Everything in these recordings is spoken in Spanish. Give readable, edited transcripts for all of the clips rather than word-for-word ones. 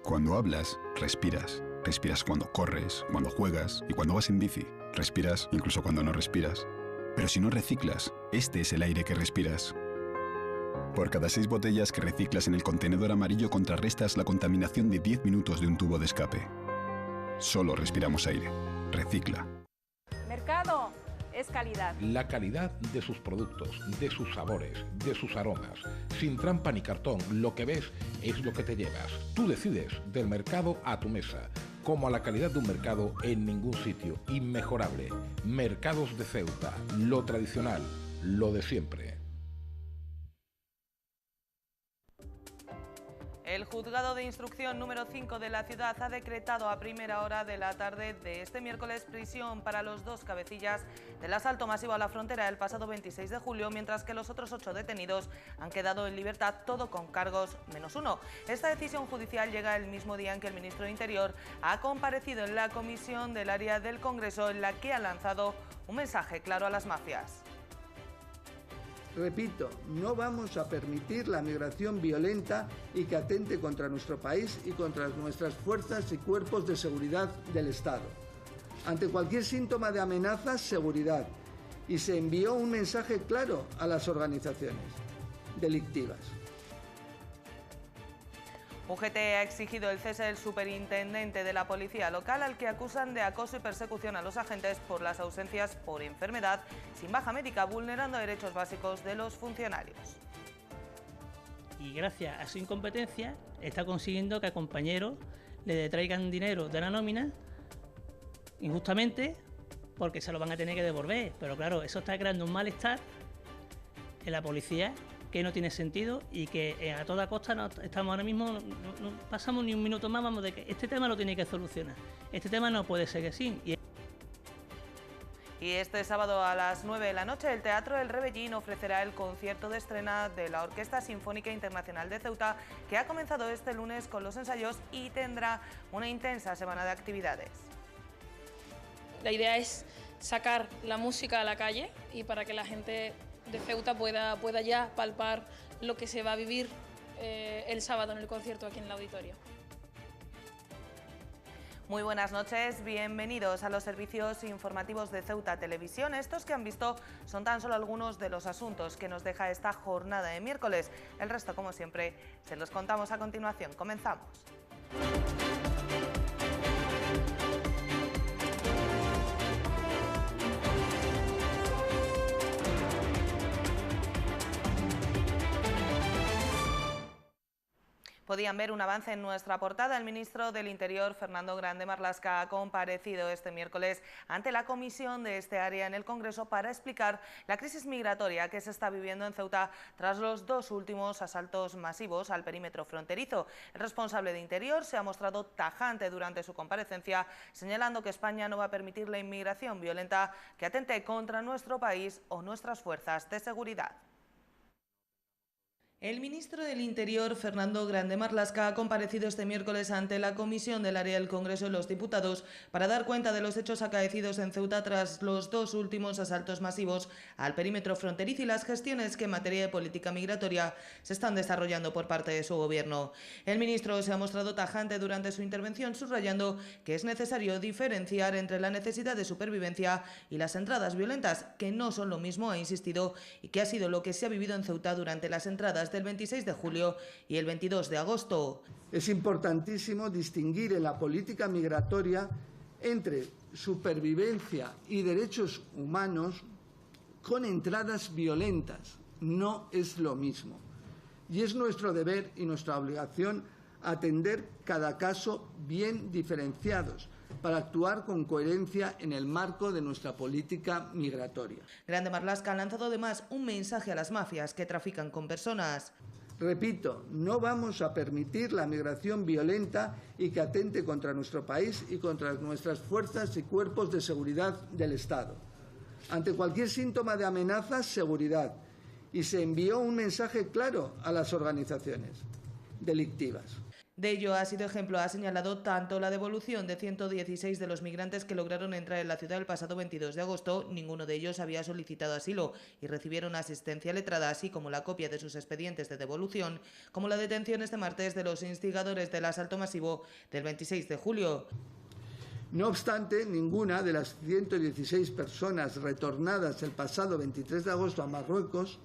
Cuando hablas, respiras. Respiras cuando corres, cuando juegas y cuando vas en bici. Respiras incluso cuando no respiras. Pero si no reciclas, este es el aire que respiras. Por cada 6 botellas que reciclas en el contenedor amarillo contrarrestas la contaminación de 10 minutos de un tubo de escape. Solo respiramos aire. Recicla. Mercado es calidad. La calidad de sus productos, de sus sabores, de sus aromas. Sin trampa ni cartón, lo que ves es lo que te llevas. Tú decides, del mercado a tu mesa. Como a la calidad de un mercado en ningún sitio. Inmejorable. Mercados de Ceuta. Lo tradicional. Lo de siempre. El Juzgado de Instrucción número 5 de la ciudad ha decretado a primera hora de la tarde de este miércoles prisión para los 2 cabecillas del asalto masivo a la frontera el pasado 26 de julio, mientras que los otros 8 detenidos han quedado en libertad, todo con cargos menos 1. Esta decisión judicial llega el mismo día en que el ministro de Interior ha comparecido en la comisión del área del Congreso, en la que ha lanzado un mensaje claro a las mafias. Repito, no vamos a permitir la migración violenta y que atente contra nuestro país y contra nuestras fuerzas y cuerpos de seguridad del Estado. Ante cualquier síntoma de amenaza, seguridad. Y se envió un mensaje claro a las organizaciones delictivas. UGT ha exigido el cese del superintendente de la policía local, al que acusan de acoso y persecución a los agentes por las ausencias por enfermedad sin baja médica, vulnerando derechos básicos de los funcionarios. Y gracias a su incompetencia está consiguiendo que a compañeros le detraigan dinero de la nómina injustamente, porque se lo van a tener que devolver. Pero claro, eso está creando un malestar en la policía que no tiene sentido y que a toda costa estamos ahora mismo, no pasamos ni un minuto más, vamos, de que este tema lo tiene que solucionar. Este tema no puede seguir así. Y este sábado a las 9 de la noche el Teatro El Rebellín ofrecerá el concierto de estrena de la Orquesta Sinfónica Internacional de Ceuta, que ha comenzado este lunes con los ensayos y tendrá una intensa semana de actividades. La idea es sacar la música a la calle y para que la gente de Ceuta pueda ya palpar lo que se va a vivir el sábado en el concierto aquí en el auditorio. Muy buenas noches, bienvenidos a los servicios informativos de Ceuta Televisión. Estos que han visto son tan solo algunos de los asuntos que nos deja esta jornada de miércoles. El resto, como siempre, se los contamos a continuación. Comenzamos. Podían ver un avance en nuestra portada. El ministro del Interior, Fernando Grande Marlaska, ha comparecido este miércoles ante la comisión de este área en el Congreso para explicar la crisis migratoria que se está viviendo en Ceuta tras los 2 últimos asaltos masivos al perímetro fronterizo. El responsable de Interior se ha mostrado tajante durante su comparecencia, señalando que España no va a permitir la inmigración violenta que atente contra nuestro país o nuestras fuerzas de seguridad. El ministro del Interior, Fernando Grande Marlaska, ha comparecido este miércoles ante la comisión del área del Congreso de los Diputados para dar cuenta de los hechos acaecidos en Ceuta tras los 2 últimos asaltos masivos al perímetro fronterizo y las gestiones que en materia de política migratoria se están desarrollando por parte de su gobierno. El ministro se ha mostrado tajante durante su intervención, subrayando que es necesario diferenciar entre la necesidad de supervivencia y las entradas violentas, que no son lo mismo, ha insistido, y que ha sido lo que se ha vivido en Ceuta durante las entradas del 26 de julio y el 22 de agosto. Es importantísimo distinguir en la política migratoria entre supervivencia y derechos humanos con entradas violentas. No es lo mismo. Y es nuestro deber y nuestra obligación atender cada caso bien diferenciados, para actuar con coherencia en el marco de nuestra política migratoria. Grande Marlaska ha lanzado además un mensaje a las mafias que trafican con personas. Repito, no vamos a permitir la migración violenta y que atente contra nuestro país y contra nuestras fuerzas y cuerpos de seguridad del Estado. Ante cualquier síntoma de amenaza, seguridad. Y se envió un mensaje claro a las organizaciones delictivas. De ello ha sido ejemplo, ha señalado, tanto la devolución de 116 de los migrantes que lograron entrar en la ciudad el pasado 22 de agosto, ninguno de ellos había solicitado asilo y recibieron asistencia letrada, así como la copia de sus expedientes de devolución, como la detención este martes de los instigadores del asalto masivo del 26 de julio. No obstante, ninguna de las 116 personas retornadas el pasado 23 de agosto a Marruecos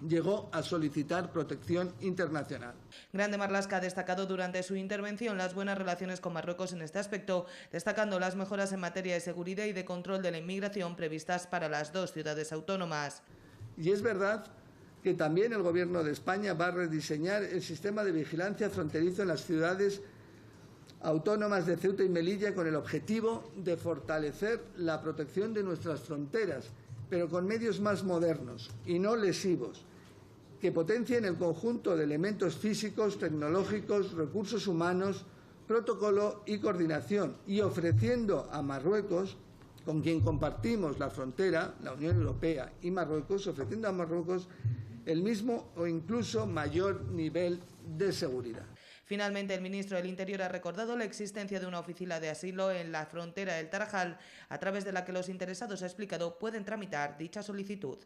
llegó a solicitar protección internacional. Grande Marlaska ha destacado durante su intervención las buenas relaciones con Marruecos en este aspecto, destacando las mejoras en materia de seguridad y de control de la inmigración previstas para las dos ciudades autónomas. Y es verdad que también el Gobierno de España va a rediseñar el sistema de vigilancia fronterizo en las ciudades autónomas de Ceuta y Melilla con el objetivo de fortalecer la protección de nuestras fronteras, pero con medios más modernos y no lesivos, que potencien el conjunto de elementos físicos, tecnológicos, recursos humanos, protocolo y coordinación, y ofreciendo a Marruecos, con quien compartimos la frontera, la Unión Europea y Marruecos, ofreciendo a Marruecos el mismo o incluso mayor nivel de seguridad. Finalmente, el ministro del Interior ha recordado la existencia de una oficina de asilo en la frontera del Tarajal, a través de la que los interesados, ha explicado, pueden tramitar dicha solicitud.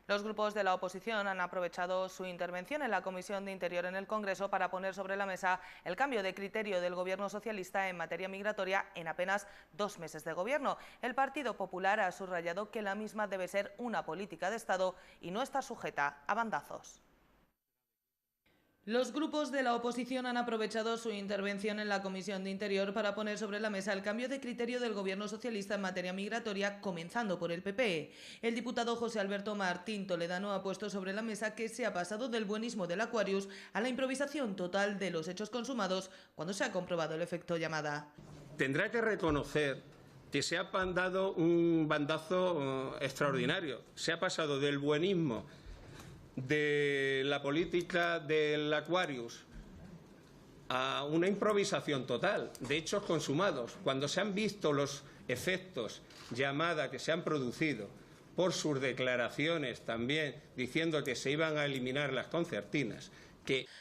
Los grupos de la oposición han aprovechado su intervención en la Comisión de Interior en el Congreso para poner sobre la mesa el cambio de criterio del Gobierno socialista en materia migratoria en apenas 2 meses de gobierno. El Partido Popular ha subrayado que la misma debe ser una política de Estado y no estar sujeta a bandazos. Los grupos de la oposición han aprovechado su intervención en la Comisión de Interior para poner sobre la mesa el cambio de criterio del Gobierno socialista en materia migratoria, comenzando por el PP. El diputado José Alberto Martín Toledano ha puesto sobre la mesa que se ha pasado del buenismo del Aquarius a la improvisación total de los hechos consumados cuando se ha comprobado el efecto llamada. Tendrá que reconocer que se ha dado un bandazo extraordinario. Se ha pasado del buenismo de la política del Aquarius a una improvisación total de hechos consumados, cuando se han visto los efectos llamada que se han producido por sus declaraciones también diciendo que se iban a eliminar las concertinas.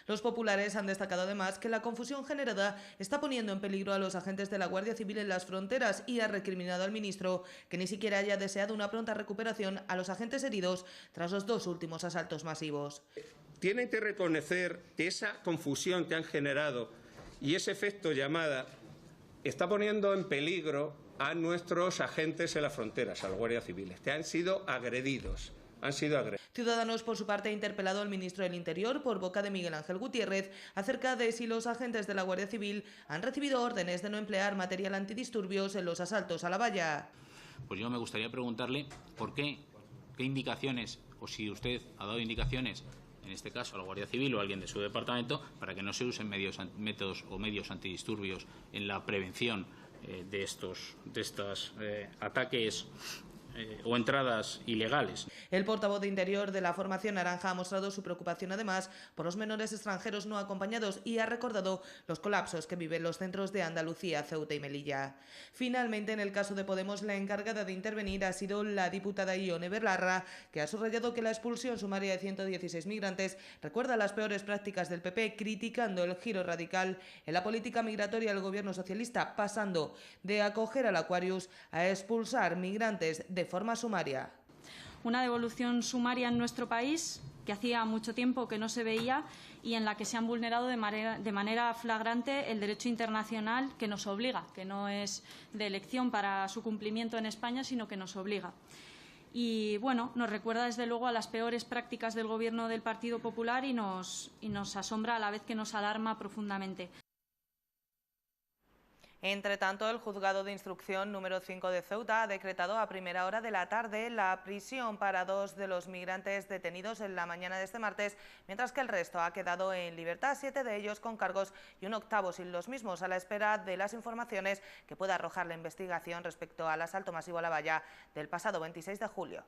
Los populares han destacado además que la confusión generada está poniendo en peligro a los agentes de la Guardia Civil en las fronteras y ha recriminado al ministro que ni siquiera haya deseado una pronta recuperación a los agentes heridos tras los 2 últimos asaltos masivos. Tienen que reconocer que esa confusión que han generado y ese efecto llamada está poniendo en peligro a nuestros agentes en las fronteras, a los guardias civiles, que han sido agredidos. Ciudadanos, por su parte, ha interpelado al ministro del Interior, por boca de Miguel Ángel Gutiérrez, acerca de si los agentes de la Guardia Civil han recibido órdenes de no emplear material antidisturbios en los asaltos a la valla. Pues yo me gustaría preguntarle por qué indicaciones, o si usted ha dado indicaciones, en este caso a la Guardia Civil o a alguien de su departamento, para que no se usen métodos antidisturbios en la prevención de estos ataques o entradas ilegales. El portavoz de Interior de la formación naranja ha mostrado su preocupación además por los menores extranjeros no acompañados y ha recordado los colapsos que viven los centros de Andalucía, Ceuta y Melilla. Finalmente, en el caso de Podemos, la encargada de intervenir ha sido la diputada Ione Berlarra, que ha subrayado que la expulsión sumaria de 116 migrantes recuerda las peores prácticas del PP, criticando el giro radical en la política migratoria del Gobierno socialista, pasando de acoger al Aquarius a expulsar migrantes de forma sumaria. Una devolución sumaria en nuestro país que hacía mucho tiempo que no se veía y en la que se han vulnerado de manera flagrante el derecho internacional que nos obliga, que no es de elección para su cumplimiento en España, sino que nos obliga. Y bueno, nos recuerda desde luego a las peores prácticas del Gobierno del Partido Popular y nos asombra a la vez que nos alarma profundamente. Entre tanto, el Juzgado de Instrucción número 5 de Ceuta ha decretado a primera hora de la tarde la prisión para 2 de los migrantes detenidos en la mañana de este martes, mientras que el resto ha quedado en libertad, 7 de ellos con cargos y un 8º sin los mismos, a la espera de las informaciones que pueda arrojar la investigación respecto al asalto masivo a la valla del pasado 26 de julio.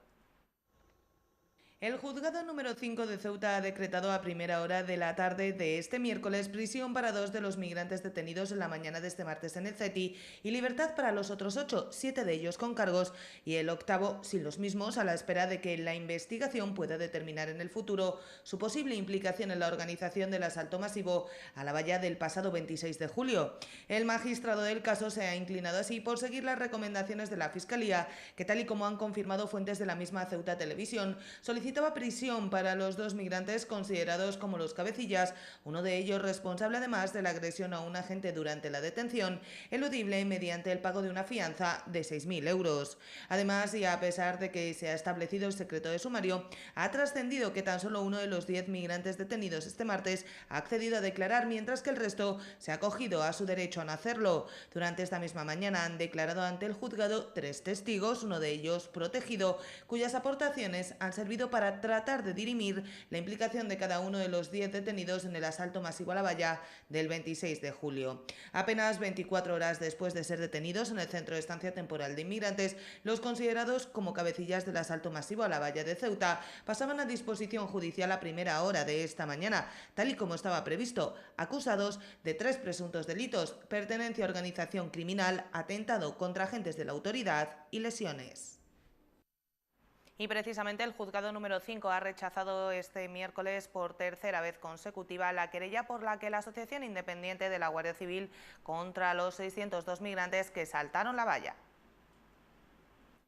El juzgado número 5 de Ceuta ha decretado a primera hora de la tarde de este miércoles prisión para 2 de los migrantes detenidos en la mañana de este martes en el CETI y libertad para los otros 8, 7 de ellos con cargos y el octavo sin los mismos, a la espera de que la investigación pueda determinar en el futuro su posible implicación en la organización del asalto masivo a la valla del pasado 26 de julio. El magistrado del caso se ha inclinado así por seguir las recomendaciones de la Fiscalía, que tal y como han confirmado fuentes de la misma Ceuta Televisión, solicitaba prisión para los 2 migrantes considerados como los cabecillas, uno de ellos responsable además de la agresión a un agente durante la detención, eludible mediante el pago de una fianza de 6.000 euros. Además, y a pesar de que se ha establecido el secreto de sumario, ha trascendido que tan solo uno de los 10 migrantes detenidos este martes ha accedido a declarar, mientras que el resto se ha acogido a su derecho a no hacerlo. Durante esta misma mañana han declarado ante el juzgado 3 testigos, uno de ellos protegido, cuyas aportaciones han servido para tratar de dirimir la implicación de cada uno de los 10 detenidos en el asalto masivo a la valla del 26 de julio. Apenas 24 horas después de ser detenidos en el centro de estancia temporal de inmigrantes, los considerados como cabecillas del asalto masivo a la valla de Ceuta pasaban a disposición judicial a primera hora de esta mañana, tal y como estaba previsto, acusados de 3 presuntos delitos: pertenencia a organización criminal, atentado contra agentes de la autoridad y lesiones. Y precisamente el juzgado número 5 ha rechazado este miércoles por tercera vez consecutiva la querella por la que la Asociación Independiente de la Guardia Civil contra los 602 migrantes que saltaron la valla.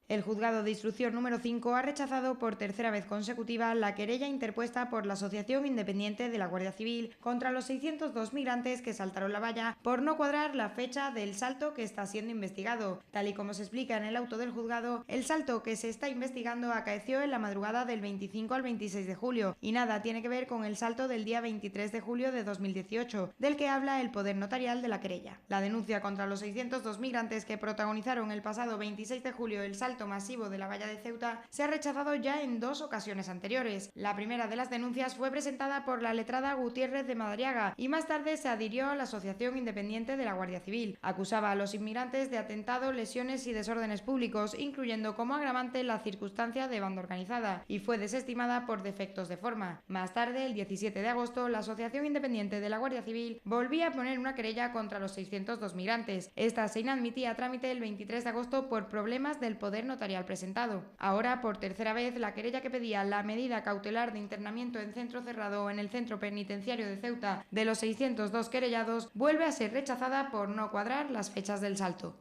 El juzgado de instrucción número 5 ha rechazado por tercera vez consecutiva la querella interpuesta por la Asociación Independiente de la Guardia Civil contra los 602 migrantes que saltaron la valla por no cuadrar la fecha del salto que está siendo investigado. Tal y como se explica en el auto del juzgado, el salto que se está investigando acaeció en la madrugada del 25 al 26 de julio y nada tiene que ver con el salto del día 23 de julio de 2018, del que habla el poder notarial de la querella. La denuncia contra los 602 migrantes que protagonizaron el pasado 26 de julio el salto masivo de la valla de Ceuta se ha rechazado ya en 2 ocasiones anteriores. La primera de las denuncias fue presentada por la letrada Gutiérrez de Madariaga y más tarde se adhirió a la Asociación Independiente de la Guardia Civil. Acusaba a los inmigrantes de atentado, lesiones y desórdenes públicos, incluyendo como agravante la circunstancia de banda organizada, y fue desestimada por defectos de forma. Más tarde, el 17 de agosto, la Asociación Independiente de la Guardia Civil volvía a poner una querella contra los 602 migrantes. Esta se inadmitía a trámite el 23 de agosto por problemas del poder notarial presentado. Ahora, por tercera vez, la querella que pedía la medida cautelar de internamiento en centro cerrado o en el centro penitenciario de Ceuta de los 602 querellados vuelve a ser rechazada por no cuadrar las fechas del salto.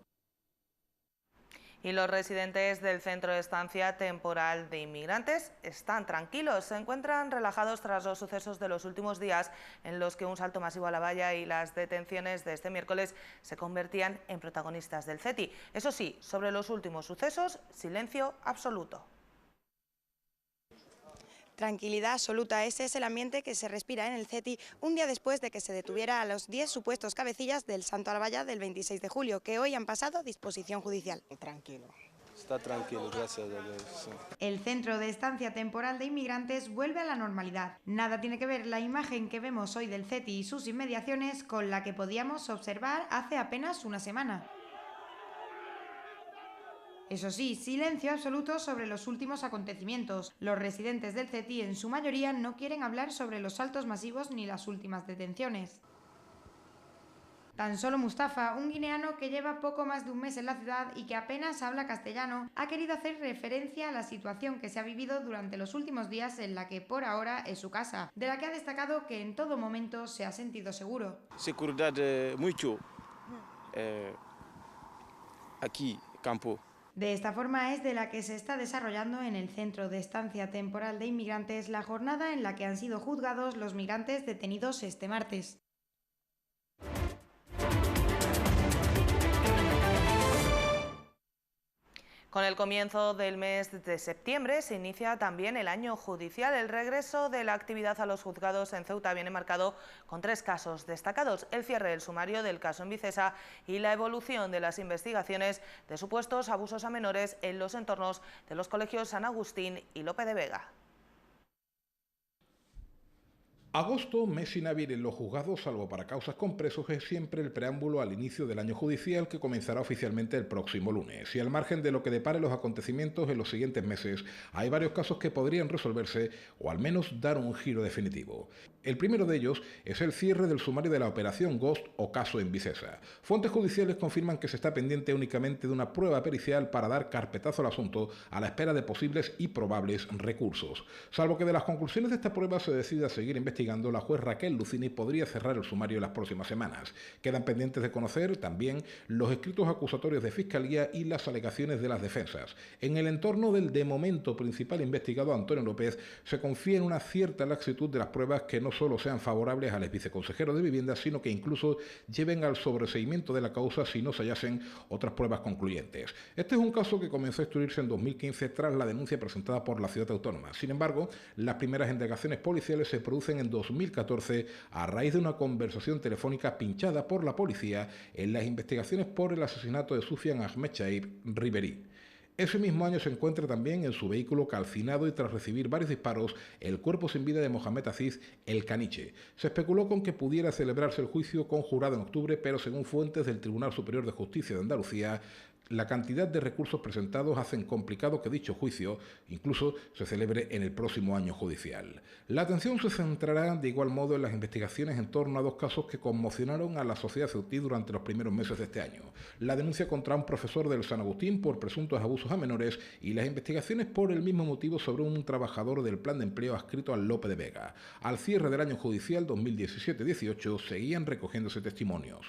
Y los residentes del centro de estancia temporal de inmigrantes están tranquilos, se encuentran relajados tras los sucesos de los últimos días en los que un salto masivo a la valla y las detenciones de este miércoles se convertían en protagonistas del CETI. Eso sí, sobre los últimos sucesos, silencio absoluto. Tranquilidad absoluta, ese es el ambiente que se respira en el CETI un día después de que se detuviera a los 10 supuestos cabecillas del salto a la valla del 26 de julio, que hoy han pasado a disposición judicial. Tranquilo. Está tranquilo, gracias a Dios. Sí. El centro de estancia temporal de inmigrantes vuelve a la normalidad. Nada tiene que ver la imagen que vemos hoy del CETI y sus inmediaciones con la que podíamos observar hace apenas una semana. Eso sí, silencio absoluto sobre los últimos acontecimientos. Los residentes del CETI en su mayoría no quieren hablar sobre los saltos masivos ni las últimas detenciones. Tan solo Mustafa, un guineano que lleva poco más de un mes en la ciudad y que apenas habla castellano, ha querido hacer referencia a la situación que se ha vivido durante los últimos días en la que por ahora es su casa, de la que ha destacado que en todo momento se ha sentido seguro. Seguridad mucho aquí, campo. De esta forma es de la que se está desarrollando en el Centro de Estancia Temporal de Inmigrantes la jornada en la que han sido juzgados los migrantes detenidos este martes. Con el comienzo del mes de septiembre se inicia también el año judicial. El regreso de la actividad a los juzgados en Ceuta viene marcado con 3 casos destacados: el cierre del sumario del caso en Vicesa y la evolución de las investigaciones de supuestos abusos a menores en los entornos de los colegios San Agustín y Lope de Vega. Agosto, mes inhábil en los juzgados, salvo para causas con presos, es siempre el preámbulo al inicio del año judicial que comenzará oficialmente el próximo lunes. Y al margen de lo que depare los acontecimientos en los siguientes meses, hay varios casos que podrían resolverse o al menos dar un giro definitivo. El primero de ellos es el cierre del sumario de la operación Ghost o caso en Vicesa. Fuentes judiciales confirman que se está pendiente únicamente de una prueba pericial para dar carpetazo al asunto a la espera de posibles y probables recursos. Salvo que de las conclusiones de esta prueba se decida seguir investigando, la juez Raquel Lucini podría cerrar el sumario en las próximas semanas. Quedan pendientes de conocer también los escritos acusatorios de Fiscalía y las alegaciones de las defensas. En el entorno del de momento principal investigado Antonio López se confía en una cierta laxitud de las pruebas que no solo sean favorables al exconsejero de Vivienda, sino que incluso lleven al sobreseimiento de la causa si no se hallasen otras pruebas concluyentes. Este es un caso que comenzó a instruirse en 2015 tras la denuncia presentada por la ciudad autónoma. Sin embargo, las primeras indagaciones policiales se producen en 2014 a raíz de una conversación telefónica pinchada por la policía en las investigaciones por el asesinato de Soufiane Ahmed Chaib Ribéry. Ese mismo año se encuentra también en su vehículo calcinado y tras recibir varios disparos el cuerpo sin vida de Mohamed Aziz El Caniche. Se especuló con que pudiera celebrarse el juicio conjurado en octubre, pero según fuentes del Tribunal Superior de Justicia de Andalucía, la cantidad de recursos presentados hacen complicado que dicho juicio incluso se celebre en el próximo año judicial. La atención se centrará de igual modo en las investigaciones en torno a dos casos que conmocionaron a la sociedad ceutí durante los primeros meses de este año. La denuncia contra un profesor del San Agustín por presuntos abusos a menores y las investigaciones por el mismo motivo sobre un trabajador del plan de empleo adscrito al Lope de Vega. Al cierre del año judicial 2017-18 seguían recogiéndose testimonios.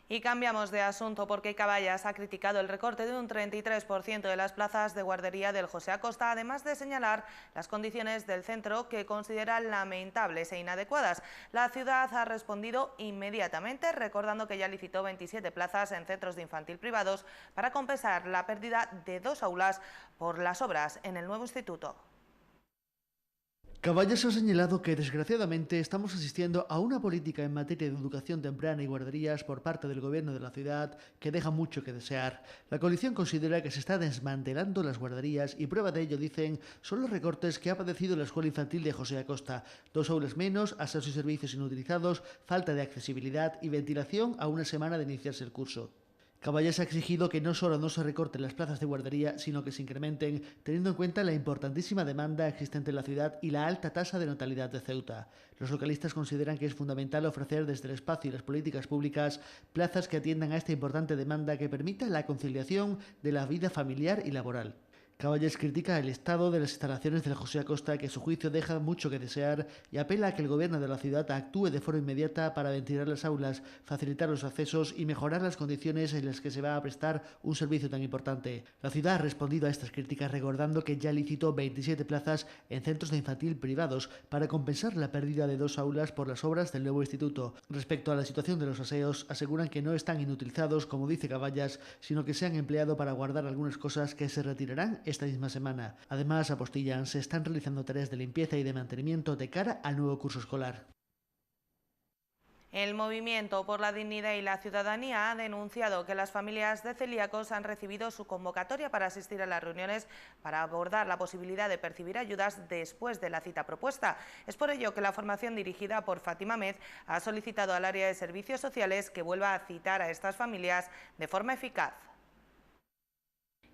Y cambiamos de asunto porque Caballas ha criticado el recorte de un 33% de las plazas de guardería del José Acosta, además de señalar las condiciones del centro que considera lamentables e inadecuadas. La ciudad ha respondido inmediatamente, recordando que ya licitó 27 plazas en centros de infantil privados para compensar la pérdida de 2 aulas por las obras en el nuevo instituto. Caballas ha señalado que, desgraciadamente, estamos asistiendo a una política en materia de educación temprana y guarderías por parte del gobierno de la ciudad que deja mucho que desear. La coalición considera que se está desmantelando las guarderías y prueba de ello, dicen, son los recortes que ha padecido la escuela infantil de José Acosta. 2 aulas menos, aseos y servicios inutilizados, falta de accesibilidad y ventilación a una semana de iniciarse el curso. Caballas ha exigido que no solo no se recorten las plazas de guardería, sino que se incrementen, teniendo en cuenta la importantísima demanda existente en la ciudad y la alta tasa de natalidad de Ceuta. Los localistas consideran que es fundamental ofrecer desde el espacio y las políticas públicas plazas que atiendan a esta importante demanda que permita la conciliación de la vida familiar y laboral. Caballas critica el estado de las instalaciones del José Acosta, que a su juicio deja mucho que desear, y apela a que el gobierno de la ciudad actúe de forma inmediata para ventilar las aulas, facilitar los accesos y mejorar las condiciones en las que se va a prestar un servicio tan importante. La ciudad ha respondido a estas críticas recordando que ya licitó 27 plazas en centros de infantil privados para compensar la pérdida de 2 aulas por las obras del nuevo instituto. Respecto a la situación de los aseos, aseguran que no están inutilizados, como dice Caballas, sino que se han empleado para guardar algunas cosas que se retirarán esta misma semana. Además, apostillan, se están realizando tareas de limpieza y de mantenimiento de cara al nuevo curso escolar. El Movimiento por la Dignidad y la Ciudadanía ha denunciado que las familias de celíacos han recibido su convocatoria para asistir a las reuniones para abordar la posibilidad de percibir ayudas después de la cita propuesta. Es por ello que la formación dirigida por Fátima Med ha solicitado al área de servicios sociales que vuelva a citar a estas familias de forma eficaz.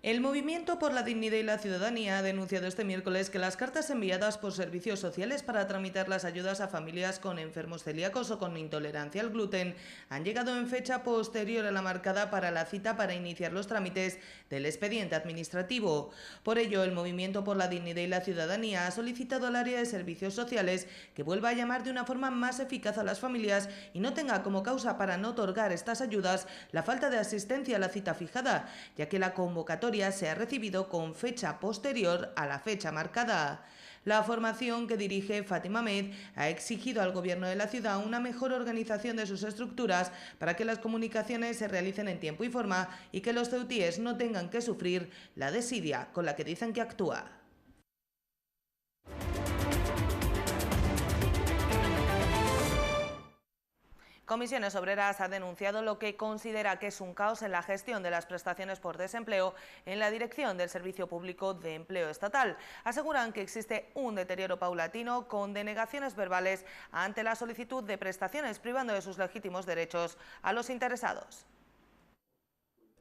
El Movimiento por la Dignidad y la Ciudadanía ha denunciado este miércoles que las cartas enviadas por servicios sociales para tramitar las ayudas a familias con enfermos celíacos o con intolerancia al gluten han llegado en fecha posterior a la marcada para la cita para iniciar los trámites del expediente administrativo. Por ello, el Movimiento por la Dignidad y la Ciudadanía ha solicitado al área de servicios sociales que vuelva a llamar de una forma más eficaz a las familias y no tenga como causa para no otorgar estas ayudas la falta de asistencia a la cita fijada, ya que la convocatoria se ha recibido con fecha posterior a la fecha marcada. La formación que dirige Fátima Med ha exigido al gobierno de la ciudad una mejor organización de sus estructuras para que las comunicaciones se realicen en tiempo y forma y que los ceutíes no tengan que sufrir la desidia con la que dicen que actúa. Comisiones Obreras ha denunciado lo que considera que es un caos en la gestión de las prestaciones por desempleo en la dirección del Servicio Público de Empleo Estatal. Aseguran que existe un deterioro paulatino con denegaciones verbales ante la solicitud de prestaciones, privando de sus legítimos derechos a los interesados.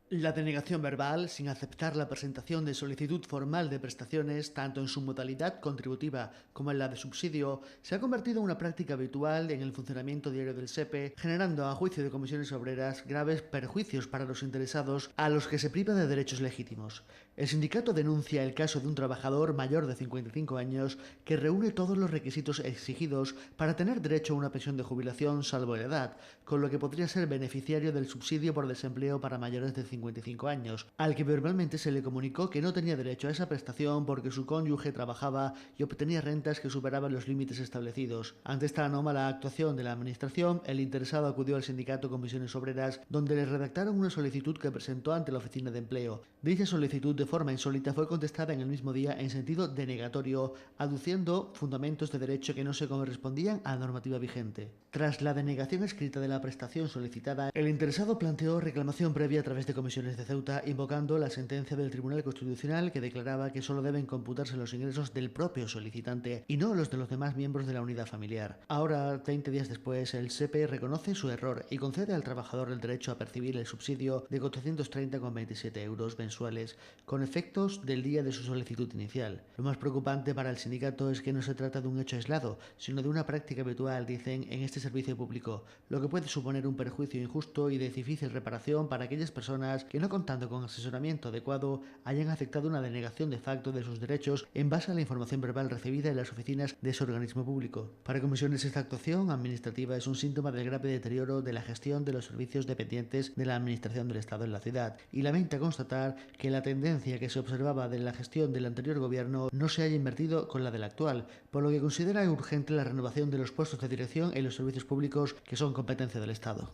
La denegación verbal, sin aceptar la presentación de solicitud formal de prestaciones, tanto en su modalidad contributiva como en la de subsidio, se ha convertido en una práctica habitual en el funcionamiento diario del SEPE, generando, a juicio de Comisiones Obreras, graves perjuicios para los interesados a los que se priva de derechos legítimos. El sindicato denuncia el caso de un trabajador mayor de 55 años que reúne todos los requisitos exigidos para tener derecho a una pensión de jubilación salvo la edad, con lo que podría ser beneficiario del subsidio por desempleo para mayores de 55 años, al que verbalmente se le comunicó que no tenía derecho a esa prestación porque su cónyuge trabajaba y obtenía rentas que superaban los límites establecidos. Ante esta anómala actuación de la Administración, el interesado acudió al sindicato Comisiones Obreras, donde le redactaron una solicitud que presentó ante la Oficina de Empleo. Dicha solicitud, de forma insólita, fue contestada en el mismo día en sentido denegatorio, aduciendo fundamentos de derecho que no se correspondían a la normativa vigente. Tras la denegación escrita de la prestación solicitada, el interesado planteó reclamación previa a través de Comisiones de Ceuta, invocando la sentencia del Tribunal Constitucional que declaraba que solo deben computarse los ingresos del propio solicitante y no los de los demás miembros de la unidad familiar. Ahora, 20 días después, el SEPE reconoce su error y concede al trabajador el derecho a percibir el subsidio de 430,27 euros mensuales, con efectos del día de su solicitud inicial. Lo más preocupante para el sindicato es que no se trata de un hecho aislado, sino de una práctica habitual, dicen, en este servicio público, lo que puede suponer un perjuicio injusto y de difícil reparación para aquellas personas que, no contando con asesoramiento adecuado, hayan aceptado una denegación de facto de sus derechos en base a la información verbal recibida en las oficinas de ese organismo público. Para Comisiones, esta actuación administrativa es un síntoma del grave deterioro de la gestión de los servicios dependientes de la Administración del Estado en la ciudad, y lamenta constatar que la tendencia que se observaba de la gestión del anterior gobierno no se haya invertido con la del actual, por lo que considera urgente la renovación de los puestos de dirección en los servicios públicos que son competencia del Estado.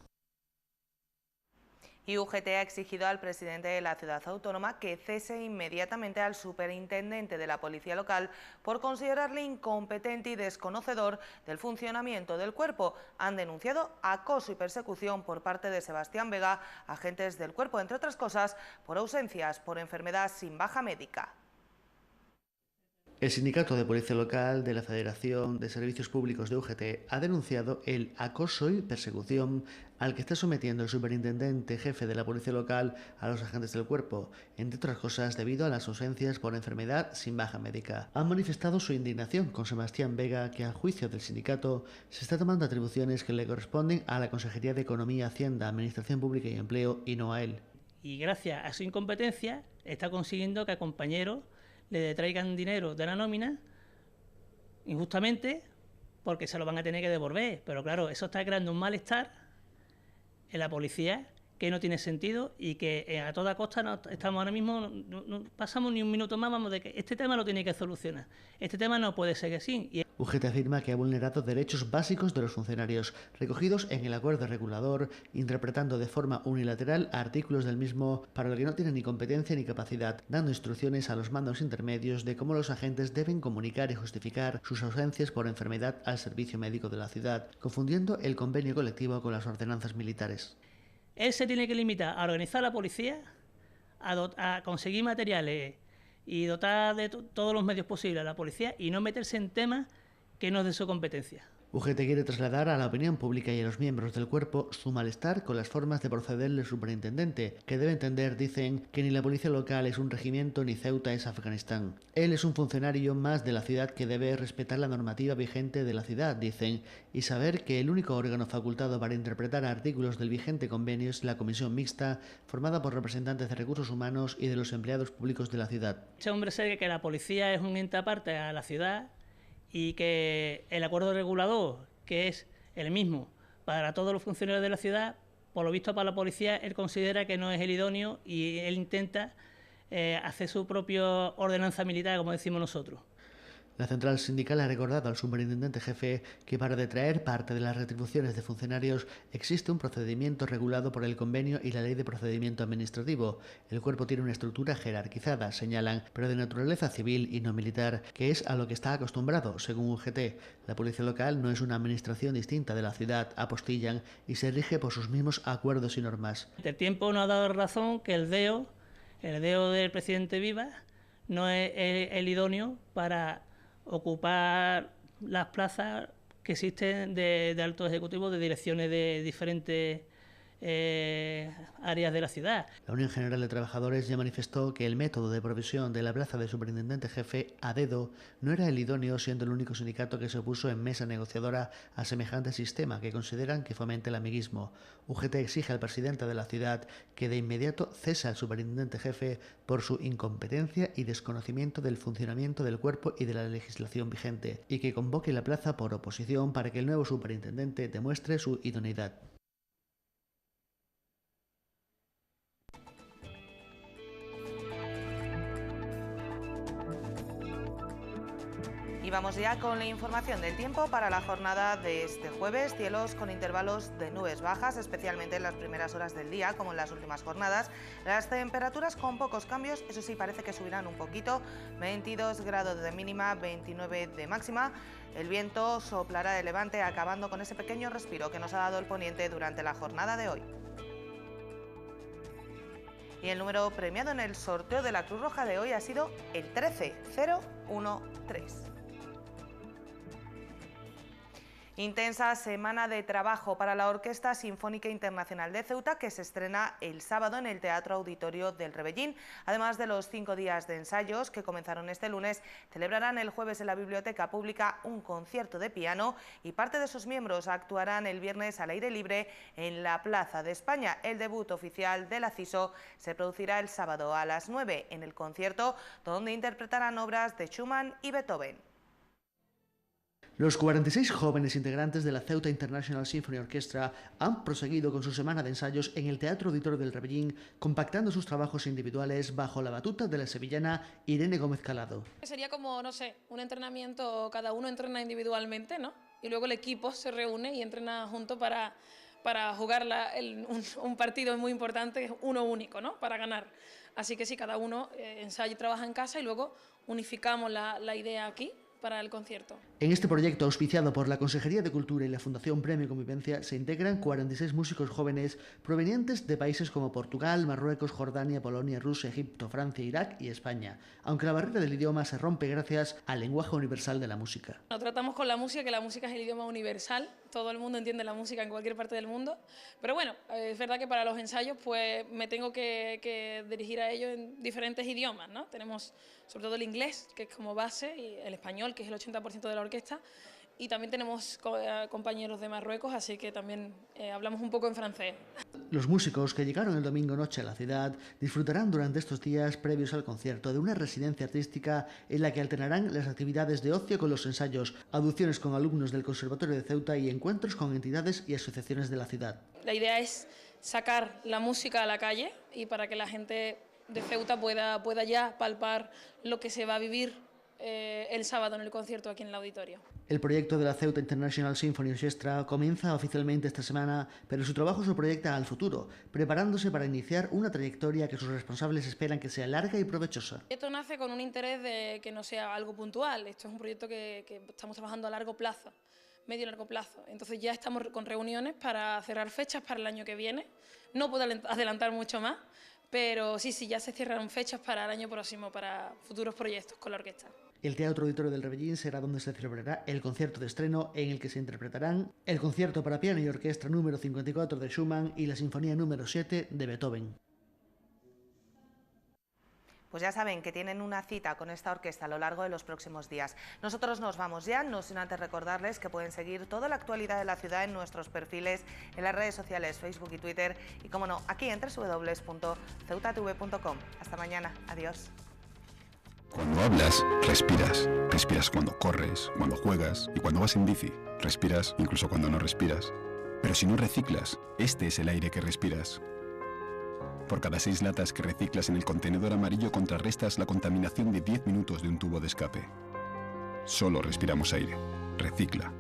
Y UGT ha exigido al presidente de la ciudad autónoma que cese inmediatamente al superintendente de la policía local por considerarle incompetente y desconocedor del funcionamiento del cuerpo. Han denunciado acoso y persecución por parte de Sebastián Vega, agentes del cuerpo, entre otras cosas, por ausencias por enfermedad sin baja médica. El Sindicato de Policía Local de la Federación de Servicios Públicos de UGT ha denunciado el acoso y persecución al que está sometiendo el superintendente jefe de la Policía Local a los agentes del cuerpo, entre otras cosas debido a las ausencias por enfermedad sin baja médica. Han manifestado su indignación con Sebastián Vega, que a juicio del sindicato se está tomando atribuciones que le corresponden a la Consejería de Economía, Hacienda, Administración Pública y Empleo y no a él. Y gracias a su incompetencia está consiguiendo que a compañeros le detraigan dinero de la nómina injustamente porque se lo van a tener que devolver. Pero claro, eso está creando un malestar en la policía que no tiene sentido y que a toda costa no estamos ahora mismo, no pasamos ni un minuto más, vamos, de que este tema lo tiene que solucionar. Este tema no puede seguir así. UGT afirma que ha vulnerado derechos básicos de los funcionarios recogidos en el acuerdo regulador, interpretando de forma unilateral artículos del mismo para lo que no tiene ni competencia ni capacidad, dando instrucciones a los mandos intermedios de cómo los agentes deben comunicar y justificar sus ausencias por enfermedad al servicio médico de la ciudad, confundiendo el convenio colectivo con las ordenanzas militares. Él se tiene que limitar a organizar la policía, a conseguir materiales y dotar de todos los medios posibles a la policía y no meterse en temas que no es de su competencia. UGT quiere trasladar a la opinión pública y a los miembros del cuerpo su malestar con las formas de proceder del superintendente, que debe entender, dicen, que ni la policía local es un regimiento ni Ceuta es Afganistán. Él es un funcionario más de la ciudad que debe respetar la normativa vigente de la ciudad, dicen, y saber que el único órgano facultado para interpretar artículos del vigente convenio es la comisión mixta, formada por representantes de recursos humanos y de los empleados públicos de la ciudad. Este hombre sabe que la policía es un ente aparte a la ciudad y que el acuerdo regulador, que es el mismo para todos los funcionarios de la ciudad, por lo visto para la policía, él considera que no es el idóneo y él intenta hacer su propia ordenanza militar, como decimos nosotros. La central sindical ha recordado al superintendente jefe que para detraer parte de las retribuciones de funcionarios existe un procedimiento regulado por el convenio y la ley de procedimiento administrativo. El cuerpo tiene una estructura jerarquizada, señalan, pero de naturaleza civil y no militar, que es a lo que está acostumbrado, según UGT. La policía local no es una administración distinta de la ciudad, apostillan, y se rige por sus mismos acuerdos y normas. El tiempo nos ha dado razón que el DEO del presidente Vivas, no es el idóneo para ocupar las plazas que existen de altos ejecutivos de direcciones de diferentes áreas de la ciudad. La Unión General de Trabajadores ya manifestó que el método de provisión de la plaza de superintendente jefe a dedo no era el idóneo, siendo el único sindicato que se opuso en mesa negociadora a semejante sistema que consideran que fomenta el amiguismo. UGT exige al presidente de la ciudad que de inmediato cese al superintendente jefe por su incompetencia y desconocimiento del funcionamiento del cuerpo y de la legislación vigente, y que convoque la plaza por oposición para que el nuevo superintendente demuestre su idoneidad. Y vamos ya con la información del tiempo para la jornada de este jueves. Cielos con intervalos de nubes bajas, especialmente en las primeras horas del día, como en las últimas jornadas. Las temperaturas con pocos cambios, eso sí, parece que subirán un poquito. 22 grados de mínima, 29 de máxima. El viento soplará de levante, acabando con ese pequeño respiro que nos ha dado el poniente durante la jornada de hoy. Y el número premiado en el sorteo de la Cruz Roja de hoy ha sido el 13013. Intensa semana de trabajo para la Orquesta Sinfónica Internacional de Ceuta, que se estrena el sábado en el Teatro Auditorio del Rebellín. Además de los 5 días de ensayos que comenzaron este lunes, celebrarán el jueves en la Biblioteca Pública un concierto de piano y parte de sus miembros actuarán el viernes al aire libre en la Plaza de España. El debut oficial de la CISO se producirá el sábado a las 9 en el concierto, donde interpretarán obras de Schumann y Beethoven. Los 46 jóvenes integrantes de la Ceuta International Symphony Orchestra han proseguido con su semana de ensayos en el Teatro Auditorio del Rebellín, compactando sus trabajos individuales bajo la batuta de la sevillana Irene Gómez Calado. Sería como, no sé, un entrenamiento, cada uno entrena individualmente, ¿no? Y luego el equipo se reúne y entrena junto para jugar un partido muy importante, que es uno único, ¿no? Para ganar. Así que sí, cada uno ensaya y trabaja en casa y luego unificamos la idea aquí para el concierto. En este proyecto, auspiciado por la Consejería de Cultura y la Fundación Premio Convivencia, se integran 46 músicos jóvenes provenientes de países como Portugal, Marruecos, Jordania, Polonia, Rusia, Egipto, Francia, Irak y España, aunque la barrera del idioma se rompe gracias al lenguaje universal de la música. Nos tratamos con la música, que la música es el idioma universal, todo el mundo entiende la música en cualquier parte del mundo, pero bueno, es verdad que para los ensayos pues me tengo que dirigir a ellos en diferentes idiomas, ¿no? Tenemos sobre todo el inglés, que es como base, y el español, que es el 80% de la orquesta, y también tenemos compañeros de Marruecos, así que también hablamos un poco en francés. Los músicos que llegaron el domingo noche a la ciudad disfrutarán durante estos días previos al concierto de una residencia artística en la que alternarán las actividades de ocio con los ensayos, audiciones con alumnos del Conservatorio de Ceuta y encuentros con entidades y asociaciones de la ciudad. La idea es sacar la música a la calle y para que la gente de Ceuta pueda ya palpar lo que se va a vivir el sábado en el concierto aquí en el auditorio. El proyecto de la Ceuta International Symphony Orchestra comienza oficialmente esta semana, pero su trabajo se proyecta al futuro, preparándose para iniciar una trayectoria que sus responsables esperan que sea larga y provechosa. Esto nace con un interés de que no sea algo puntual. Esto es un proyecto que estamos trabajando a largo plazo, medio y largo plazo. Entonces ya estamos con reuniones para cerrar fechas para el año que viene. No puedo adelantar mucho más, pero sí, ya se cierran fechas para el año próximo, para futuros proyectos con la orquesta. El Teatro Auditorio del Rebellín será donde se celebrará el concierto de estreno en el que se interpretarán el concierto para piano y orquesta número 54 de Schumann y la sinfonía número 7 de Beethoven. Pues ya saben que tienen una cita con esta orquesta a lo largo de los próximos días. Nosotros nos vamos ya, no sin antes recordarles que pueden seguir toda la actualidad de la ciudad en nuestros perfiles, en las redes sociales, Facebook y Twitter, y como no, aquí en www.ceutatv.com. Hasta mañana, adiós. Cuando hablas, respiras. Respiras cuando corres, cuando juegas y cuando vas en bici. Respiras incluso cuando no respiras. Pero si no reciclas, este es el aire que respiras. Por cada 6 latas que reciclas en el contenedor amarillo contrarrestas la contaminación de 10 minutos de un tubo de escape. Solo respiramos aire. Recicla.